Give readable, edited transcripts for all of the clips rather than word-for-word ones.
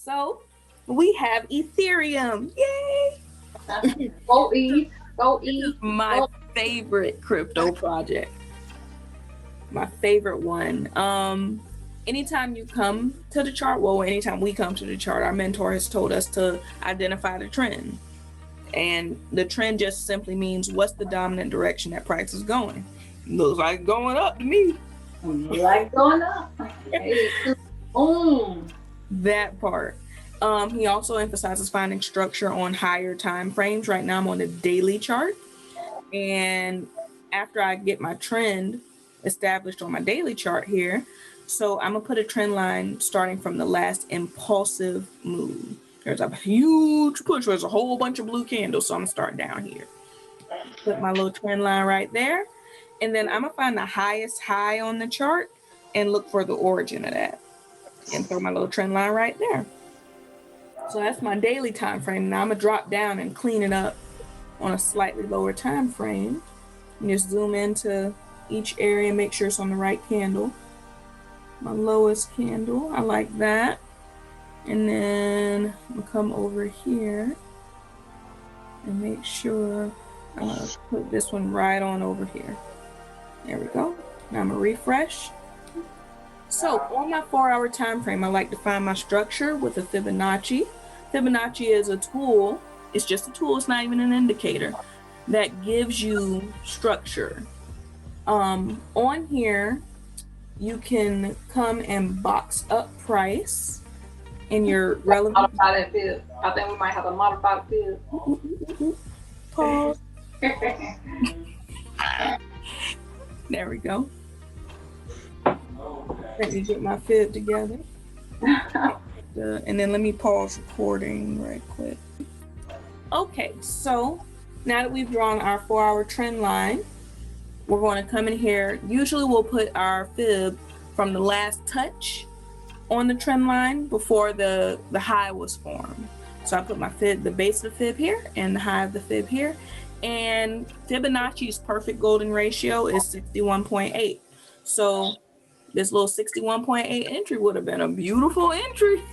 So we have Ethereum. Yay! Go E, go This is E, my go. favorite crypto project. My favorite one. Anytime you come to the chart, well, anytime we come to the chart, our mentor has told us to identify the trend. And the trend just simply means what's the dominant direction that price is going. Looks like going up to me. Like going up. Hey, boom. That part. He also emphasizes finding structure on higher time frames. Right now I'm on the daily chart. And after I get my trend established on my daily chart here, so I'm gonna put a trend line starting from the last impulsive move. There's a huge push. There's a whole bunch of blue candles, so I'm gonna start down here. Put my little trend line right there, and then I'm gonna find the highest high on the chart and look for the origin of that, and throw my little trend line right there. So that's my daily time frame. Now I'm gonna drop down and clean it up on a slightly lower time frame. And just zoom into each area, make sure it's on the right candle. My lowest candle, I like that. And then I'm gonna come over here and make sure I'm gonna put this one right on over here. There we go. Now I'm gonna refresh. So on my 4-hour time frame, I like to find my structure with a Fibonacci. Fibonacci is a tool. It's just a tool. It's not even an indicator that gives you structure. On here, you can come and box up price in your relevant. Modify that field. I think we might have to modify the field. Pause. There we go. Let me get my fib together. And then let me pause recording right quick. Okay, so now that we've drawn our 4-hour trend line, we're going to come in here. Usually we'll put our fib from the last touch on the trend line before the high was formed. So I put my fib, the base of the fib here and the high of the fib here. And Fibonacci's perfect golden ratio is 61.8. So this little 61.8 entry would have been a beautiful entry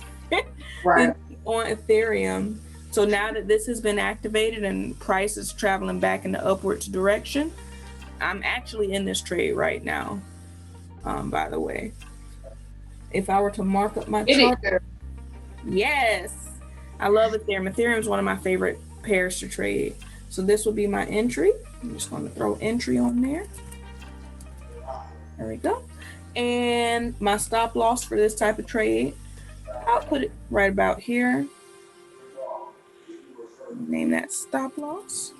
Right. on Ethereum. So now that this has been activated and price is traveling back in the upwards direction, I'm actually in this trade right now. By the way, if I were to mark up my chart, yes, I love Ethereum. Ethereum is one of my favorite pairs to trade. So this will be my entry. I'm just going to throw entry on there. There we go. And my stop loss for this type of trade, I'll put it right about here. Name that stop loss.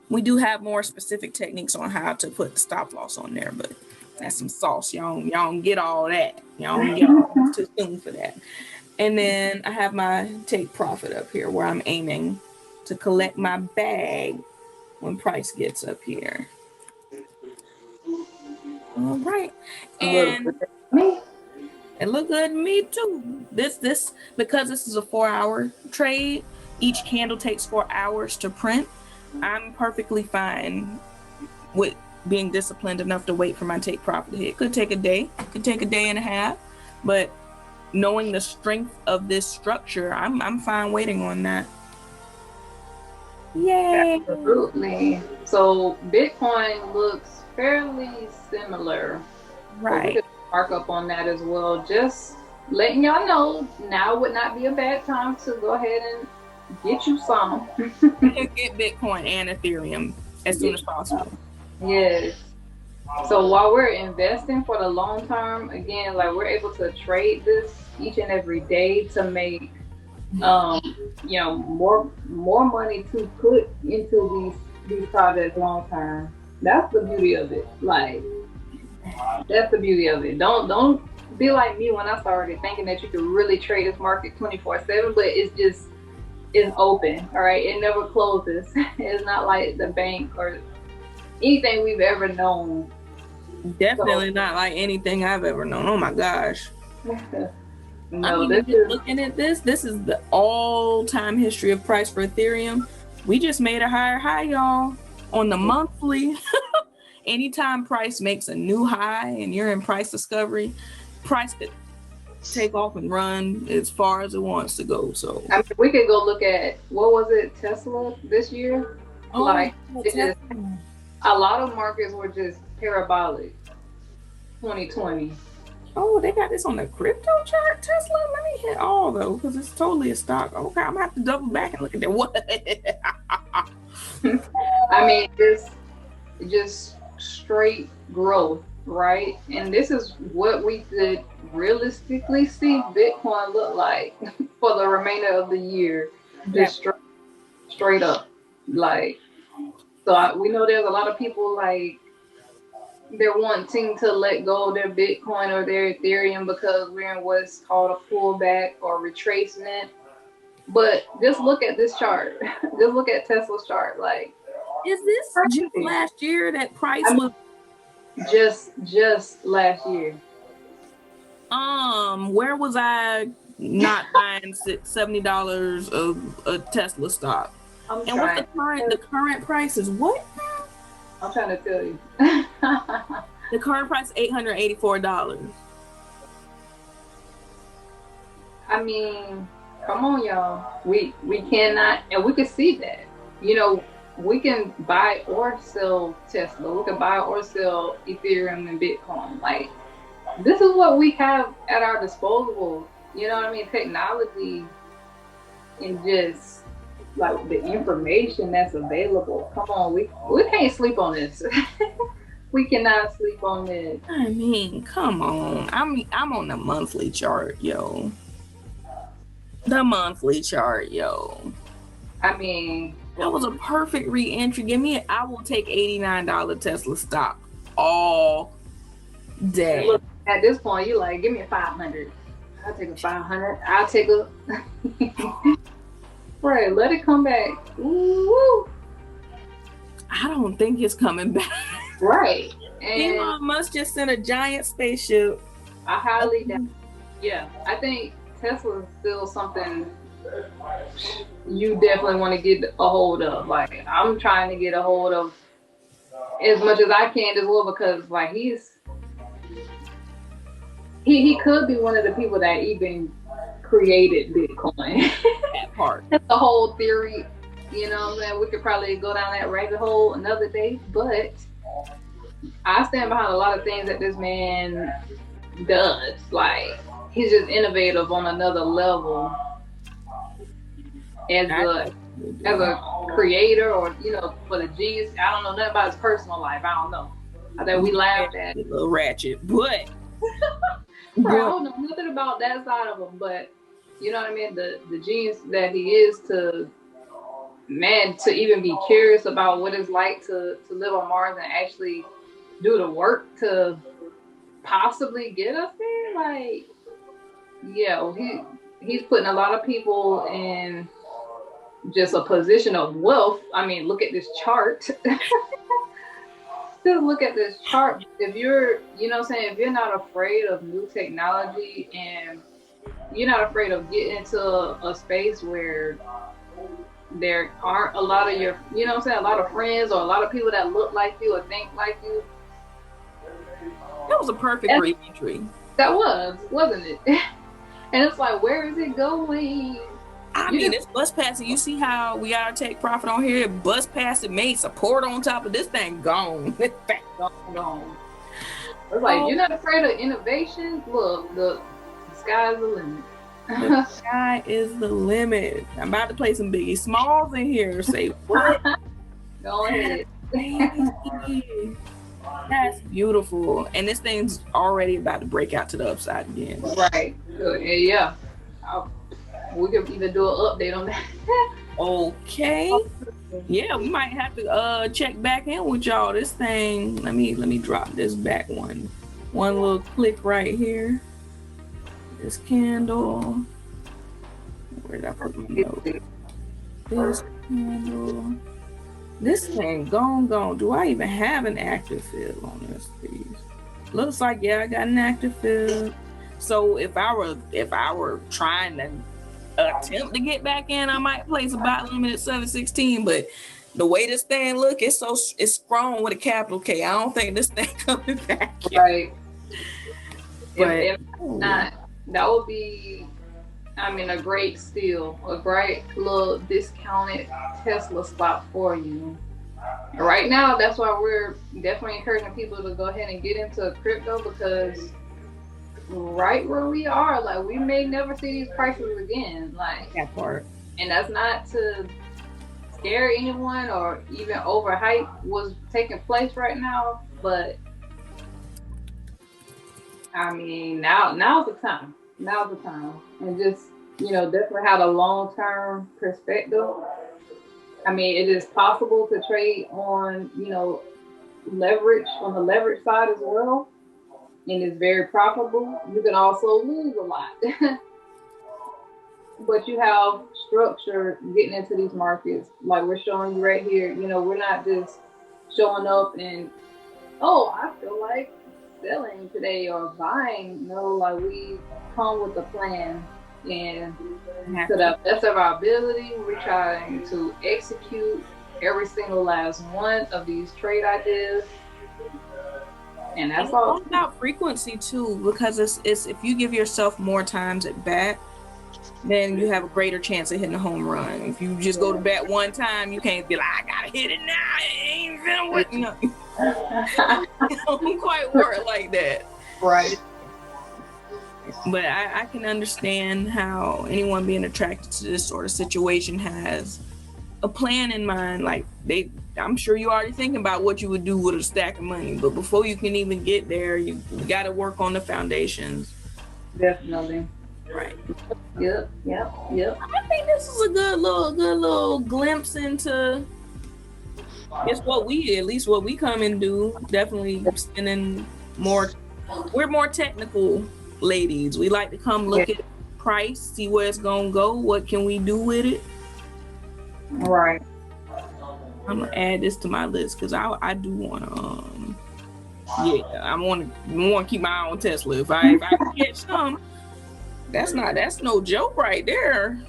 We do have more specific techniques on how to put the stop loss on there, but that's some sauce. Y'all don't get all that. Y'all don't get all too soon for that. And then I have my take profit up here where I'm aiming to collect my bag when price gets up here. All right. And it looked good to me too. This because this is a 4-hour trade, each candle takes 4 hours to print. I'm perfectly fine with being disciplined enough to wait for my take profit hit. Could take a day, could take a day and a half, but knowing the strength of this structure, I'm fine waiting on that. Yay! Absolutely. So Bitcoin looks fairly similar. Right. So we could mark up on that as well. Just letting y'all know, now would not be a bad time to go ahead and get you some. Get Bitcoin and Ethereum as soon as possible. Yes. So while we're investing for the long term, again, like we're able to trade this each and every day to make more money to put into these projects long term. That's the beauty of it. Like that's the beauty of it. Don't be like me when I started thinking that you could really trade this market 24/7, but it's open. All right, it never closes. It's not like the bank or anything we've ever known. Definitely not like anything I've ever known. Oh my gosh. No, looking at this. This is the all-time history of price for Ethereum. We just made a higher high, y'all, on the monthly. Anytime price makes a new high and you're in price discovery, price could take off and run as far as it wants to go. So I mean, we could go look at what was it, Tesla this year? Like it just, a lot of markets were just parabolic. 2020. Oh, they got this on the crypto chart, Tesla. Let me hit all though, because it's totally a stock. Okay, I'm gonna have to double back and look at that. What? I mean, just straight growth, right? And this is what we could realistically see Bitcoin look like for the remainder of the year, just straight up. Like, so we know there's a lot of people like they're wanting to let go of their Bitcoin or their Ethereum because we're in what's called a pullback or retracement. But just look at this chart. Just look at Tesla's chart. Like, is this just last year that price was? Just last year. Where was I not buying $70 of a Tesla stock? And what's the current price is what? I'm trying to tell you. The current price is $884. I mean, come on, y'all. We cannot, and we can see that. You know, we can buy or sell Tesla. We can buy or sell Ethereum and Bitcoin. Like, this is what we have at our disposal. You know what I mean? Technology and just like the information that's available. Come on, we can't sleep on this. We cannot sleep on this. I mean, come on. I'm on the monthly chart, yo. The monthly chart, yo. I mean, that was a perfect re-entry. I will take $89 Tesla stock all day. Look, at this point, you like, give me a 500. I'll take a 500. I'll take a. Right, let it come back. Woo! I don't think it's coming back. Right. And Elon Musk just sent a giant spaceship. I highly doubt. Yeah, I think Tesla is still something you definitely want to get a hold of. Like, I'm trying to get a hold of as much as I can as well, because like he could be one of the people that even created Bitcoin. That part. That's the whole theory. You know what I'm saying? We could probably go down that rabbit hole another day, but I stand behind a lot of things that this man does. Like, he's just innovative on another level as a creator, or, you know, for the genius. I don't know nothing about his personal life. I don't know. I think we laughed at a little ratchet, but right, I don't know nothing about that side of him, but you know what I mean? The genius that he is to even be curious about what it's like to live on Mars and actually do the work to possibly get us there. Like, yeah, he's putting a lot of people in just a position of wealth. I mean, look at this chart. Just look at this chart. If you're, you know what I'm saying, if you're not afraid of new technology and you're not afraid of getting into a space where there aren't a lot of your, you know what I'm saying, a lot of friends or a lot of people that look like you or think like you. That was a perfect re-entry. That was, wasn't it? And it's like, where is it going? I mean, it's bus passing. You see how we gotta take profit on here? Bus passing made support on top of this thing gone. This thing gone. It's like, you're not afraid of innovation? Look, the sky's the limit. The sky is the limit. I'm about to play some Biggie Smalls in here. Say what? Go ahead. That's beautiful. And this thing's already about to break out to the upside again. Right. Good. Yeah. We could even do an update on that. Okay. Yeah, we might have to check back in with y'all. This thing, let me drop this back one little click right here. This candle. Where did I put my note? This candle. This thing gone. Do I even have an active fill on this piece? Looks like, yeah, I got an active fill. So if I were trying to attempt to get back in, I might place a buy limit at 716, but the way this thing look, it's strong with a capital K. I don't think this thing coming back yet. Right. But if not, That would be, I mean, a great steal, a great little discounted Tesla spot for you. Right now, that's why we're definitely encouraging people to go ahead and get into crypto because right where we are, like we may never see these prices again. Like, That part. and that's not to scare anyone or even overhype what's taking place right now, but I mean, now's the time. Now's the time, and just definitely have a long term perspective. I mean, it is possible to trade on leverage on the leverage side as well, and it's very profitable. You can also lose a lot, but you have structure getting into these markets, like we're showing you right here. We're not just showing up and oh, I feel like selling today or buying. No, like we come with a plan and to the best of our ability, we're trying to execute every single last one of these trade ideas. And that's It's all. all about frequency too, because it's if you give yourself more times at bat, then you have a greater chance of hitting a home run. If you just go to bat one time, you can't be like, I gotta hit it now. It ain't gonna work. It don't quite work like that. Right. But I can understand how anyone being attracted to this sort of situation has a plan in mind. Like I'm sure you're already thinking about what you would do with a stack of money. But before you can even get there, you got to work on the foundations. Definitely. Right. Yep. I think this is a good little glimpse into it's what we come and do. Definitely spending more. We're more technical ladies. We like to come look at price, see where it's gonna go, what can we do with it. Right. I'm gonna add this to my list because I do want to I want to keep my eye on Tesla. If I can catch some, that's no joke right there.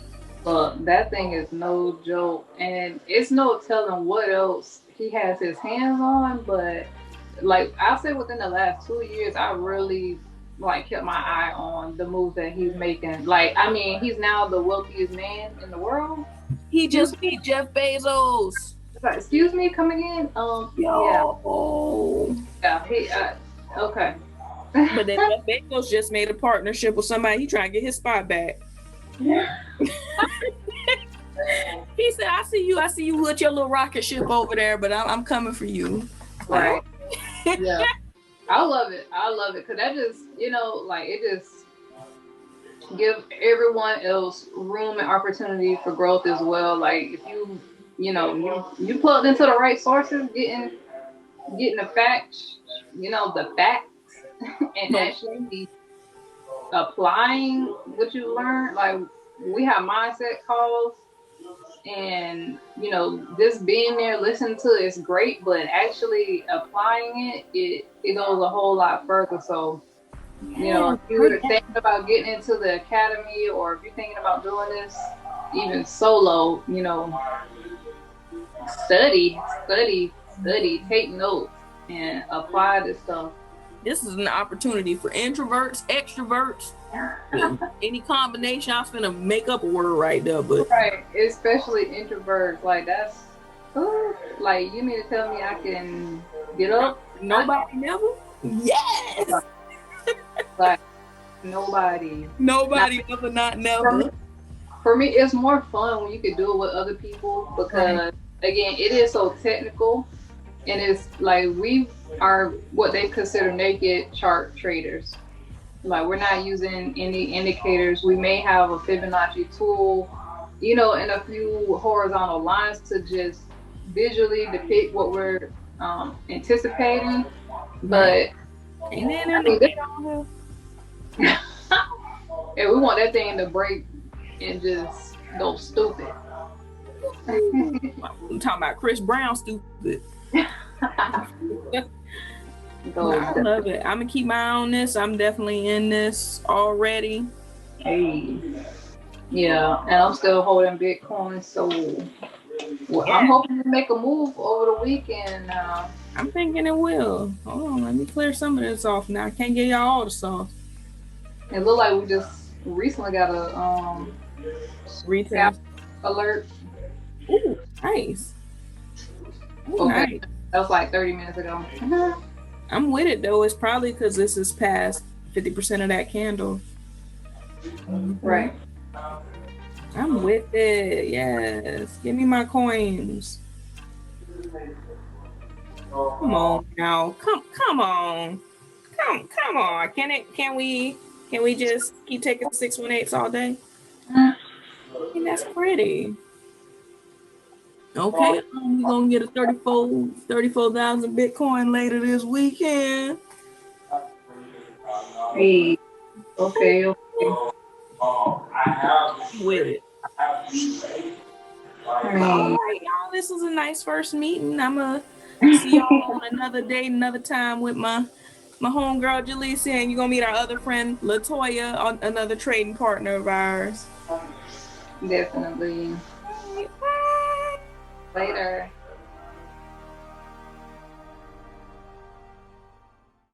Look, that thing is no joke, and it's no telling what else he has his hands on. But like I said, within the last 2 years, I really like kept my eye on the moves that he's making. Like, I mean, he's now the wealthiest man in the world. He just beat Jeff Bezos. Excuse me, come again? Yeah. He okay. But then Jeff Bezos just made a partnership with somebody. He trying to get his spot back. He said, I see you with your little rocket ship over there, but I'm coming for you. Right. Yeah. I love it because that just like it just give everyone else room and opportunity for growth as well. Like if you plugged into the right sources, getting the facts, the facts, and actually applying what you learned. Like we have mindset calls, and just being there, listening to it is great, but actually applying it goes a whole lot further. So if you're thinking about getting into the academy, or if you're thinking about doing this even solo, study, take notes, and apply this stuff. This is an opportunity for introverts, extroverts, any combination. I was gonna make up a word right there, but right, especially introverts. Like that's like you mean to tell me I can get up? Nobody never. Yes. Like nobody ever, not never. For me, it's more fun when you can do it with other people because again, it is so technical, and it's like we are what they consider naked chart traders. Like we're not using any indicators. We may have a Fibonacci tool, and a few horizontal lines to just visually depict what we're anticipating. But and then and we want that thing to break and just go stupid. I'm talking about Chris Brown stupid. I love it. I'm gonna keep my eye on this. I'm definitely in this already. Hey. Yeah, and I'm still holding Bitcoin, so I'm hoping to make a move over the weekend. I'm thinking it will. Hold on, let me clear some of this off now. I can't get y'all all the sauce. It looked like we just recently got a Retest. alert. Ooh, nice. Ooh, Okay, nice. that was like 30 minutes ago. I'm with it though. It's probably because this is past 50% of that candle. Right. I'm with it. Yes. Give me my coins. Come on now. Come on. Come on. Can we just keep taking 618s all day? I mean, that's pretty. Okay, we're gonna get a 34,000 Bitcoin later this weekend. Hey. Okay. With it. All Hey. right, y'all. This was a nice first meeting. I'm gonna see y'all on another day, another time with my homegirl Jaleesa, and you're gonna meet our other friend Latoya, on another trading partner of ours. Definitely. All right, bye. Later.